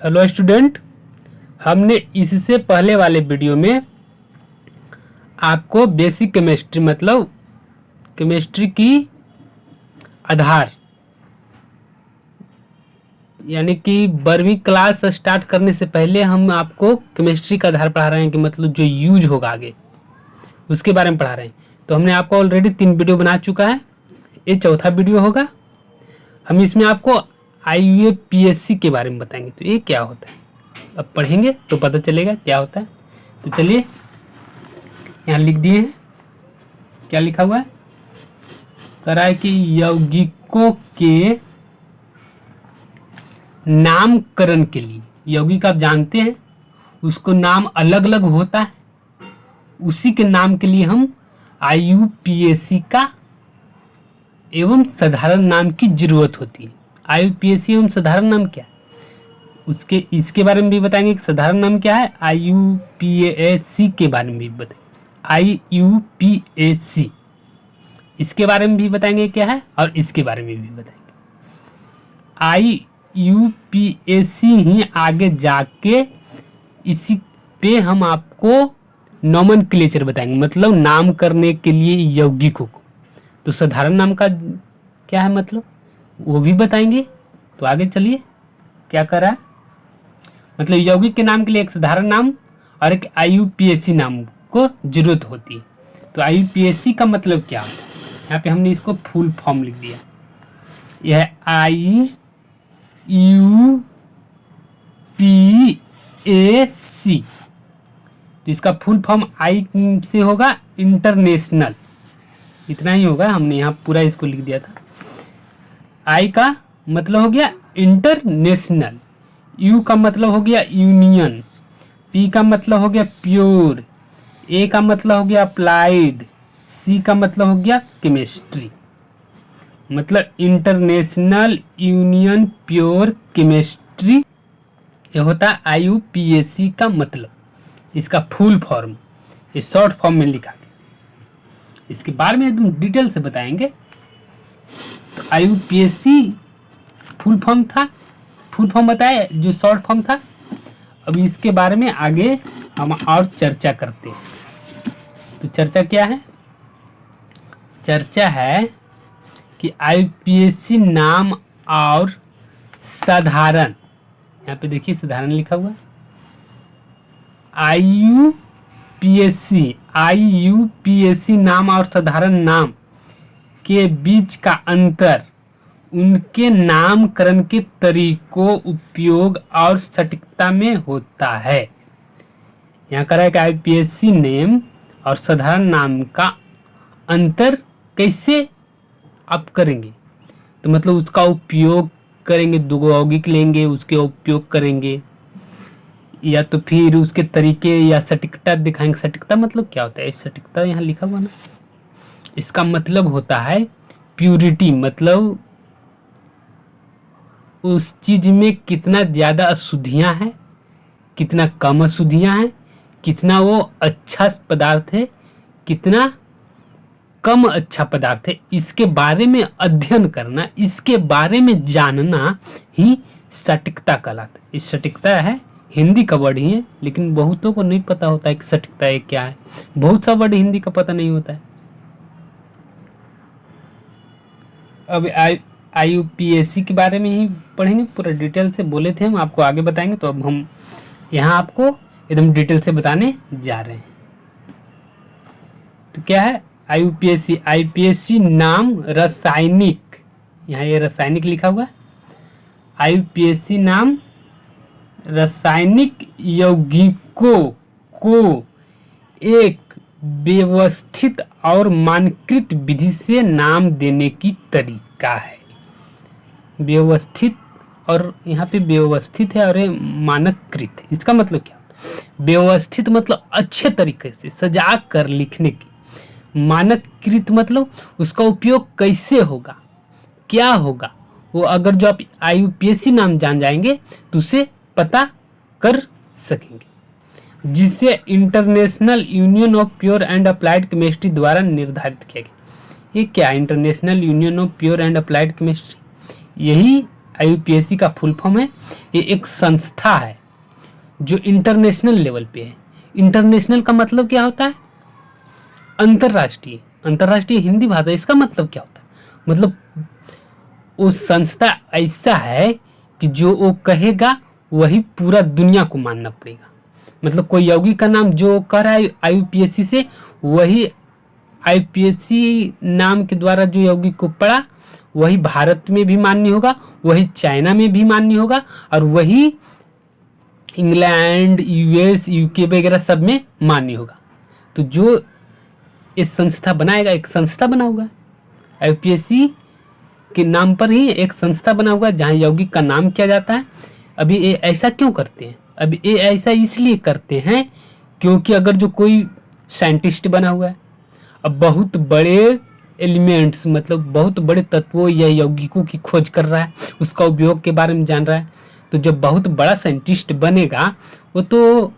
Hello student, हमने इससे पहले वाले वीडियो में आपको बेसिक केमिस्ट्री मतलब केमिस्ट्री की आधार यानी कि 12वीं क्लास स्टार्ट करने से पहले हम आपको केमिस्ट्री का आधार पढ़ा रहे हैं कि मतलब जो यूज होगा आगे उसके बारे में पढ़ा रहे हैं। तो हमने आपको ऑलरेडी 3 वीडियो बना चुका है, ये चौथा वीडियो होगा। हम इसमें आपको IUPAC के बारे में बताएंगे। तो ये क्या होता है अब पढ़ेंगे तो पता चलेगा क्या होता है। तो चलिए यहाँ लिख दिए हैं, क्या लिखा हुआ है, कह रहा है कि यौगिकों के नामकरण के लिए, यौगिक आप जानते हैं उसको नाम अलग अलग होता है, उसी के नाम के लिए हम IUPAC का एवं साधारण नाम की जरूरत होती है। IUPAC एवं साधारण नाम क्या है उसके इसके बारे में भी बताएंगे कि साधारण नाम क्या है। IUPAC के बारे में भी बताएंगे, IUPAC इसके बारे में भी बताएंगे क्या है, और इसके बारे में भी बताएंगे। IUPAC ही आगे जाके इसी पे हम आपको नोमेनक्लेचर बताएंगे, मतलब नाम करने के लिए यौगिकों को। तो साधारण नाम का क्या है मतलब वो भी बताएंगे। तो आगे चलिए क्या कर रहा है, मतलब यौगिक के नाम के लिए एक साधारण नाम और एक IUPAC नाम को जरूरत होती है। तो IUPAC का मतलब क्या होता है, यहाँ पे हमने इसको फुल फॉर्म लिख दिया। यह IUPAC, तो इसका फुल फॉर्म आई से होगा इंटरनेशनल, इतना ही होगा, हमने यहाँ पूरा इसको लिख दिया था। आई का मतलब हो गया इंटरनेशनल, यू का मतलब हो गया यूनियन, पी का मतलब हो गया प्योर, ए का मतलब हो गया अप्लाइड, सी का मतलब हो गया केमिस्ट्री, मतलब इंटरनेशनल यूनियन प्योर केमिस्ट्री, ये होता है IUPAC का मतलब। इसका फुल फॉर्म ये शॉर्ट फॉर्म में लिखा गया, इसके बारे में एकदम डिटेल से बताएंगे। तो IUPAC फुल फॉर्म था, फुल फॉर्म बताया जो शॉर्ट फॉर्म था। अब इसके बारे में आगे हम और चर्चा करते हैं। तो चर्चा क्या है, चर्चा है कि IUPAC नाम और साधारण, यहाँ पे देखिए साधारण लिखा हुआ है, IUPAC नाम और साधारण नाम के बीच का अंतर उनके नामकरण के तरीकों, उपयोग और सटीकता में होता है। यहाँ कह रहा है कि IUPAC नेम और साधारण नाम का अंतर कैसे आप करेंगे, तो मतलब उसका उपयोग करेंगे, दो यौगिक लेंगे उसके उपयोग करेंगे, या तो फिर उसके तरीके या सटीकता दिखाएंगे। सटीकता मतलब क्या होता है, सटीकता यहाँ लिखा हुआ ना, इसका मतलब होता है प्यूरिटी, मतलब उस चीज में कितना ज़्यादा अशुद्धियाँ हैं, कितना कम अशुद्धियाँ हैं, कितना वो अच्छा पदार्थ है, कितना कम अच्छा पदार्थ है, इसके बारे में अध्ययन करना, इसके बारे में जानना ही सटीकता कहलाता है। इस सटीकता है हिंदी का वर्ड ही है, लेकिन बहुतों को नहीं पता होता है कि सटीकता है क्या है, बहुत सा वर्ड हिंदी का पता नहीं होता है। अब IUPAC के बारे में ही पढ़ेंगे, पूरा डिटेल से बोले थे हम आपको आगे बताएंगे। तो अब हम यहाँ आपको एकदम डिटेल से बताने जा रहे हैं। तो क्या है IUPAC नाम रासायनिक, यहाँ ये रासायनिक लिखा हुआ है, IUPAC नाम रासायनिक यौगिकों को एक व्यवस्थित और मानकृत विधि से नाम देने की तरीका है। व्यवस्थित, और यहाँ पे व्यवस्थित है और ये मानकृत, इसका मतलब क्या होता है, व्यवस्थित मतलब अच्छे तरीके से सजा कर लिखने की, मानकृत मतलब उसका उपयोग कैसे होगा, क्या होगा, वो अगर जो आप IUPAC नाम जान जाएंगे तो उसे पता कर सकेंगे, जिसे international union of pure and applied chemistry द्वारा निर्धारित किया गया। ये क्या international union of pure and applied chemistry, यही IUPAC का फुल फॉर्म है, ये एक संस्था है जो इंटरनेशनल लेवल पे है। इंटरनेशनल का मतलब क्या होता है? अंतर्राष्ट्रीय। अंतर्राष्ट्रीय हिंदी भाषा, इसका मतलब क्या होता है? मतलब वो संस्था ऐसा है कि जो वो कहेगा वही पूरा दुनिया को मानना पड़ेगा। मतलब कोई यौगिक का नाम जो कह रहा है IUPAC से, वही IUPAC नाम के द्वारा जो यौगिक को पढ़ा वही भारत में भी मान्य होगा, वही चाइना में भी मान्य होगा, और वही इंग्लैंड, US, UK वगैरह सब में मान्य होगा। तो जो इस संस्था बनाएगा, एक संस्था बना हुआ है IUPAC के नाम पर ही एक संस्था बना हुआ है जहाँ यौगिक का नाम किया जाता है। अभी ये ऐसा क्यों करते हैं? अभी ये ऐसा इसलिए करते हैं क्योंकि अगर जो कोई साइंटिस्ट बना हुआ है, अब बहुत बड़े एलिमेंट्स मतलब बहुत बड़े तत्वों या यौगिकों की खोज कर रहा है, उसका उपयोग के बारे में जान रहा है, तो जब बहुत बड़ा साइंटिस्ट बनेगा वो तो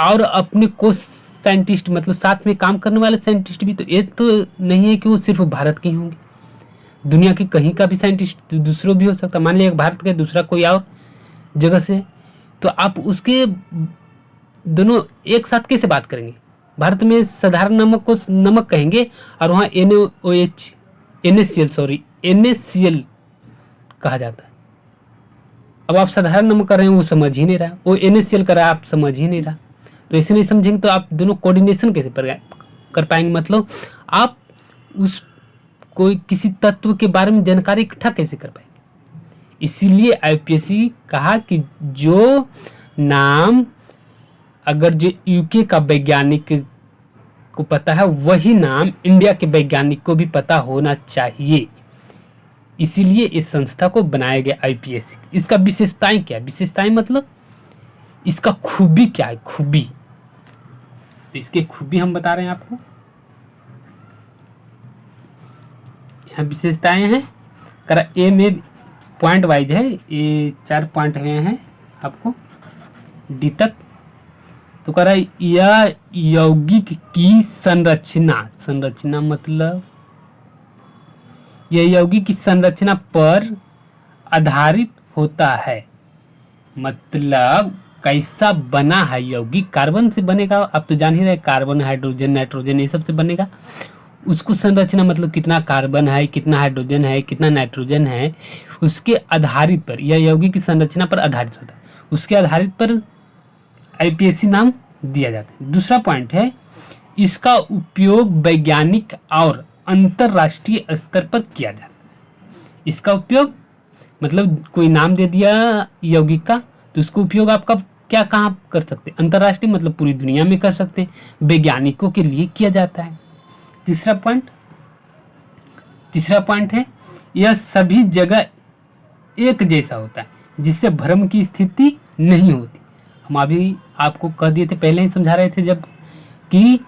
और अपने को साइंटिस्ट मतलब साथ में काम करने वाले साइंटिस्ट भी, तो ये तो नहीं है कि वो सिर्फ भारत के ही होंगे, दुनिया के कहीं का भी साइंटिस्ट दूसरों भी हो सकता है। मान लिया एक भारत का, दूसरा कोई और जगह से, तो आप उसके दोनों एक साथ कैसे बात करेंगे? भारत में साधारण नमक को नमक कहेंगे और वहाँ NaCl कहा जाता है। अब आप साधारण नमक कर रहे हैं, वो समझ ही नहीं रहा, वो NaCl कर रहा है, आप समझ ही नहीं रहा, तो ऐसे नहीं समझेंगे तो आप दोनों कोऑर्डिनेशन कैसे कर पाएंगे? मतलब आप उस कोई किसी तत्व के बारे में जानकारी इकट्ठा कैसे कर पाएंगे? इसीलिए IUPAC कहा कि जो नाम अगर जो UK का वैज्ञानिक को पता है वही नाम इंडिया के वैज्ञानिक को भी पता होना चाहिए। इसीलिए इस संस्था को बनाया गया IUPAC। इसका विशेषताएं क्या है? विशेषताएं मतलब इसका खूबी क्या है? खूबी, तो इसके खूबी हम बता रहे हैं आपको। यहाँ विशेषताएं हैं, करा ए में पॉइंट वाइज है, ये 4 पॉइंट हुए हैं आपको D तक। तो कह रहा है यह यौगिक की संरचना मतलब यह यौगिक की संरचना पर आधारित होता है। मतलब कैसा बना है यौगिक? कार्बन से बनेगा, आप तो जान ही रहे, कार्बन, हाइड्रोजन, नाइट्रोजन ये सब से बनेगा। उसको संरचना मतलब कितना कार्बन है, कितना हाइड्रोजन है, कितना नाइट्रोजन है, उसके आधारित पर यह यौगिक की संरचना पर आधारित होता है, उसके आधारित पर IUPAC नाम दिया जाता है। दूसरा पॉइंट है इसका उपयोग वैज्ञानिक और अंतरराष्ट्रीय स्तर पर किया जाता है। इसका उपयोग मतलब कोई नाम दे दिया यौगिक का, तो उसका उपयोग आपका क्या कहाँ कर सकते हैं? अंतरराष्ट्रीय मतलब पूरी दुनिया में कर सकते हैं, वैज्ञानिकों के लिए किया जाता है। तीसरा पॉइंट है यह सभी जगह एक जैसा होता है, जिससे भ्रम की स्थिति नहीं होती। हम अभी आपको कह दिए थे, पहले ही समझा रहे थे जब कि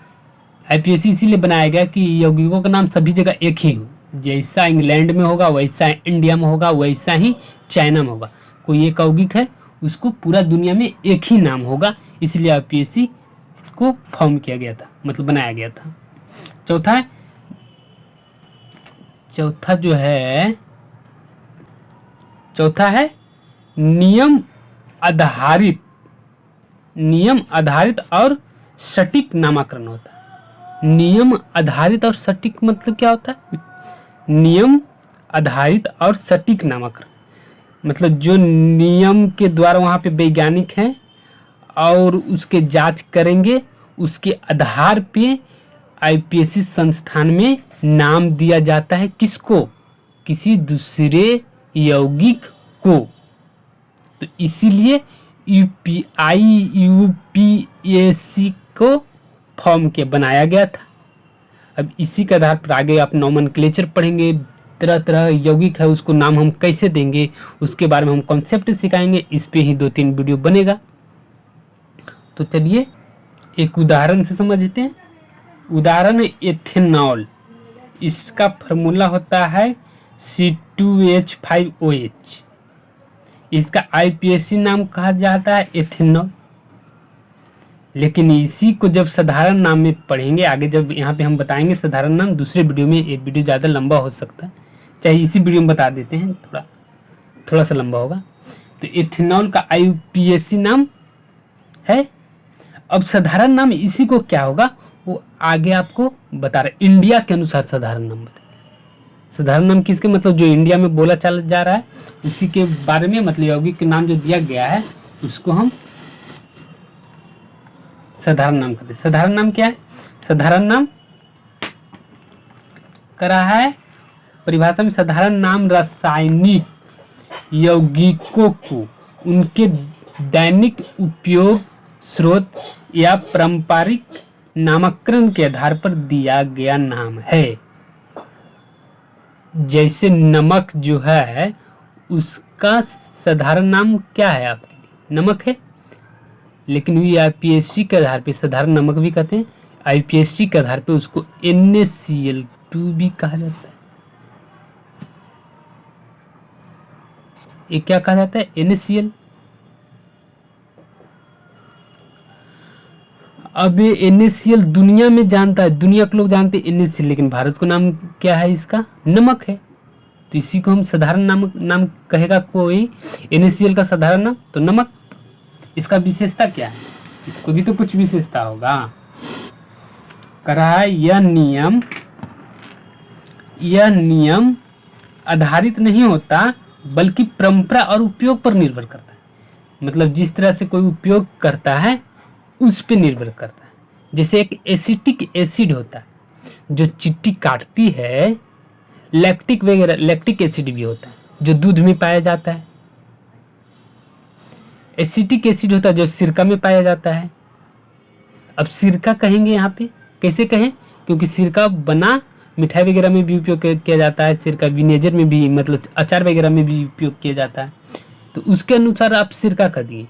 IUPAC इसीलिए बनाया गया कि यौगिकों का नाम सभी जगह एक ही हो, जैसा इंग्लैंड में होगा वैसा इंडिया में होगा, वैसा ही चाइना में होगा। कोई एक यौगिक है उसको पूरा दुनिया में एक ही नाम होगा, इसलिए IUPAC को फॉर्म किया गया था, मतलब बनाया गया था। चौथा है नियम आधारित और सटीक नामकरण होता है। नियम आधारित और सटीक मतलब क्या होता है? नियम आधारित और सटीक नामकरण मतलब जो नियम के द्वारा वहाँ पे वैज्ञानिक हैं और उसके जांच करेंगे, उसके आधार पे IUPAC संस्थान में नाम दिया जाता है। किसको? किसी दूसरे यौगिक को। तो इसीलिए IUPAC को फॉर्म के बनाया गया था। अब इसी के आधार पर आगे आप नोमेनक्लेचर पढ़ेंगे, तरह तरह यौगिक है उसको नाम हम कैसे देंगे, उसके बारे में हम कॉन्सेप्ट सिखाएंगे। इस पे ही 2-3 वीडियो बनेगा। तो चलिए एक उदाहरण से समझते हैं। उदाहरण है एथेनॉल। इसका फॉर्मूला होता है C2H5OH। इसका IUPAC नाम कहा जाता है एथेनॉल। लेकिन इसी को जब साधारण नाम में पढ़ेंगे आगे, जब यहाँ पे हम बताएंगे साधारण नाम दूसरे वीडियो में, ये वीडियो ज़्यादा लंबा हो सकता है, चाहे इसी वीडियो में बता देते हैं थोड़ा थोड़ा सा लंबा होगा। तो इथेनॉल का IUPAC नाम है। अब साधारण नाम इसी को क्या होगा वो आगे आपको बता रहे। इंडिया के अनुसार साधारण नाम बताए। साधारण नाम किसके मतलब जो इंडिया में बोला चला जा रहा है उसी के बारे में, मतलब यौगिक के नाम जो दिया गया है उसको हम साधारण नाम कहते हैं। साधारण नाम क्या है? साधारण नाम करा है परिभाषा में, साधारण नाम रासायनिक यौगिकों को उनके दैनिक उपयोग स्रोत या पारंपरिक नामकरण के आधार पर दिया गया नाम है। जैसे नमक जो है उसका साधारण नाम क्या है आपके लिए? नमक है। लेकिन IUPAC के आधार पे साधारण नमक भी कहते हैं, IUPAC के आधार पे उसको NaCl2 भी कहा जाता है। ये क्या कहा जाता है? NaCl। अब ये NaCl दुनिया में जानता है, दुनिया के लोग जानते हैं NaCl, लेकिन भारत को नाम क्या है इसका? नमक है। तो इसी को हम साधारण नाम कहेगा कोई NaCl का साधारण नाम तो नमक। इसका विशेषता क्या है? इसको भी तो कुछ विशेषता होगा। कहा है यह नियम आधारित नहीं होता बल्कि परंपरा और उपयोग पर निर्भर करता है। मतलब जिस तरह से कोई उपयोग करता है उस पर निर्भर करता है। जैसे एक एसिटिक एसिड होता है जो चिट्टी काटती है, लैक्टिक एसिड भी होता है जो दूध में पाया जाता है, एसिटिक एसिड होता है जो सिरका में पाया जाता है। अब सिरका कहेंगे यहाँ पे, कैसे कहें? क्योंकि सिरका बना मिठाई वगैरह में भी उपयोग किया जाता है, सिरका विनेगर में भी, मतलब अचार वगैरह में भी उपयोग किया जाता है। तो उसके अनुसार आप सिरका कर दिए,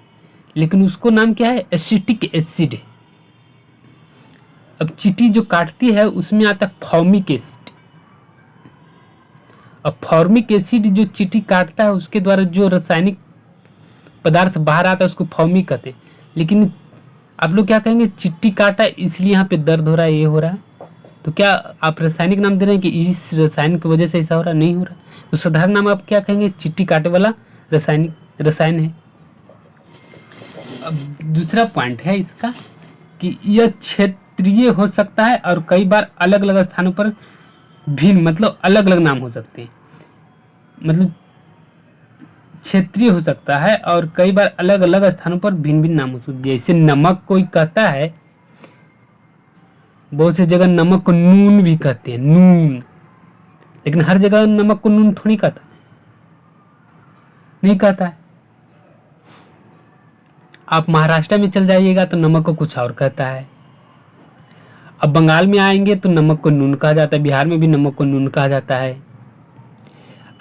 लेकिन उसको नाम क्या है? एसिटिक एसिड है। अब चींटी जो काटती है उसमें आता है फॉर्मिक एसिड। अब फॉर्मिक एसिड जो चींटी काटता है उसके द्वारा जो रासायनिक पदार्थ बाहर आता है उसको फॉर्मिक कहते हैं। लेकिन आप लोग क्या कहेंगे? चिट्टी काटा इसलिए यहाँ पे दर्द हो रहा है, ये हो रहा है। तो क्या आप रासायनिक नाम दे रहे हैं कि इस रसायन की वजह से ऐसा हो रहा है? नहीं हो रहा। तो साधारण नाम आप क्या कहेंगे? चिट्टी काटे वाला रसायन है। अब दूसरा पॉइंट है इसका कि यह क्षेत्रीय हो सकता है और कई बार अलग अलग स्थानों पर भिन्न, मतलब अलग अलग नाम हो सकते हैं। मतलब क्षेत्रीय हो सकता है और कई बार अलग अलग स्थानों पर भिन्न भिन्न नाम हो सकते हैं। जैसे नमक कोई कहता है, बहुत सी जगह नमक को नून भी कहते हैं, नून। लेकिन हर जगह नमक को नून थोड़ी कहता है, नहीं कहता है। आप महाराष्ट्र में चल जाइएगा तो नमक को कुछ और कहता है। अब बंगाल में आएंगे तो नमक को नून कहा जाता है, बिहार में भी नमक को नून कहा जाता है।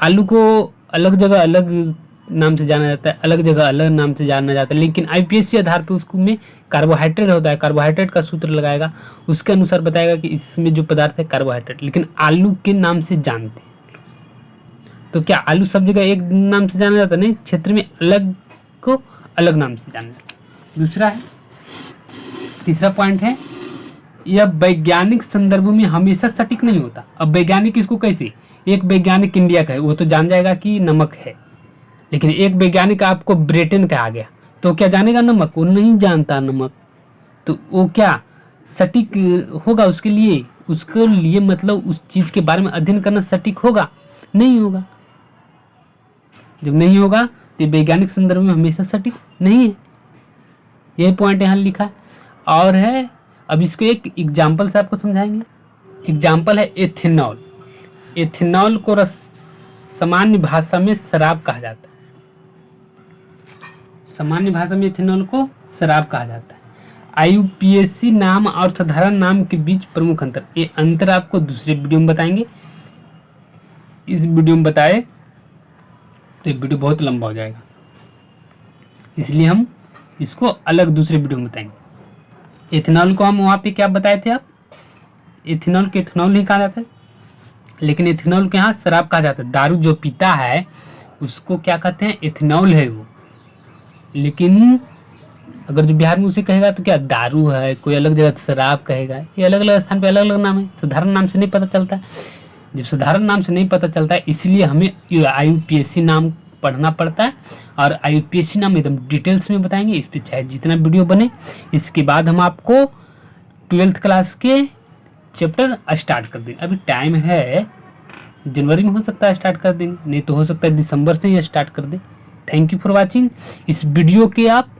आलू को अलग जगह अलग नाम से जाना जाता है, अलग जगह अलग नाम से जाना जाता है। लेकिन IUPAC आधार पे उसको में कार्बोहाइड्रेट होता है, कार्बोहाइड्रेट का सूत्र लगाएगा, उसके अनुसार बताएगा कि इसमें जो पदार्थ है कार्बोहाइड्रेट। लेकिन आलू के नाम से जानते हैं। तो क्या आलू सब जगह एक नाम से जाना जाता है? नहीं, क्षेत्र में अलग को अलग नाम से जाना जाता है। दूसरा है, तीसरा पॉइंट है, यह वैज्ञानिक संदर्भों में हमेशा सटीक नहीं होता। अब वैज्ञानिक इसको कैसे? एक वैज्ञानिक इंडिया का है वो तो जान जाएगा कि नमक है, लेकिन एक वैज्ञानिक आपको ब्रिटेन का आ गया तो क्या जानेगा नमक? वो नहीं जानता नमक। तो वो क्या सटीक होगा उसके लिए? उसके लिए मतलब उस चीज के बारे में अध्ययन करना सटीक होगा? नहीं होगा। जब नहीं होगा तो वैज्ञानिक संदर्भ में हमेशा सटीक नहीं है। यही पॉइंट यहाँ लिखा है। और है, अब इसको एक एग्जाम्पल से आपको समझाएंगे। एग्जाम्पल है एथेनॉल। एथेनॉल को सामान्य भाषा में शराब कहा जाता है। सामान्य भाषा में एथेनॉल को शराब कहा जाता है। IUPAC नाम और साधारण नाम के बीच प्रमुख अंतर, ये अंतर आपको दूसरे वीडियो में बताएंगे। इस वीडियो में बताए तो वीडियो बहुत लंबा हो जाएगा, इसलिए हम इसको अलग दूसरे वीडियो में बताएंगे। एथेनॉल को हम वहाँ पे क्या बताए थे? आप एथेनॉल के एथेनॉल नहीं कहा जाता है, लेकिन एथेनॉल के यहाँ शराब कहा जाता है। दारू जो पीता है उसको क्या कहते हैं? एथेनॉल है वो। लेकिन अगर जो बिहार में उसे कहेगा तो क्या दारू है, कोई अलग जगह शराब कहेगा। ये अलग अलग स्थान पे अलग अलग नाम है, साधारण नाम से नहीं पता चलता है। जब साधारण नाम से नहीं पता चलता है इसलिए हमें IUPAC नाम पढ़ना पड़ता है। और IUPAC नाम एकदम डिटेल्स में बताएंगे, इस पर चाहे जितना वीडियो बने। इसके बाद हम आपको 12th क्लास के चैप्टर स्टार्ट कर देंगे। अभी टाइम है, जनवरी में हो सकता है स्टार्ट कर देंगे, नहीं तो हो सकता है दिसंबर से ही स्टार्ट कर दें। Thank you for watching. इस वीडियो के आप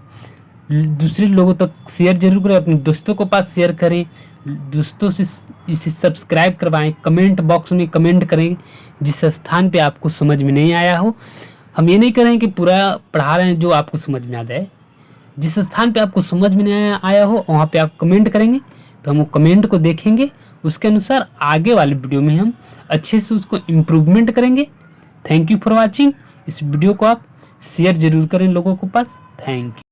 दूसरे लोगों तक शेयर जरूर करें, अपने दोस्तों के पास शेयर करें, दोस्तों से इसे सब्सक्राइब करवाएं, कमेंट बॉक्स में कमेंट करें जिस स्थान पे आपको समझ में नहीं आया हो। हम ये नहीं करें कि पूरा पढ़ा रहे हैं जो आपको समझ में आ जाए। जिस स्थान पे आपको समझ में नहीं आया हो वहाँ पे आप कमेंट करेंगे तो हम वो कमेंट को देखेंगे, उसके अनुसार आगे वाले वीडियो में हम अच्छे से उसको इम्प्रूवमेंट करेंगे। Thank you for watching. इस वीडियो को आप शेयर जरूर करें लोगों के पास। Thank you.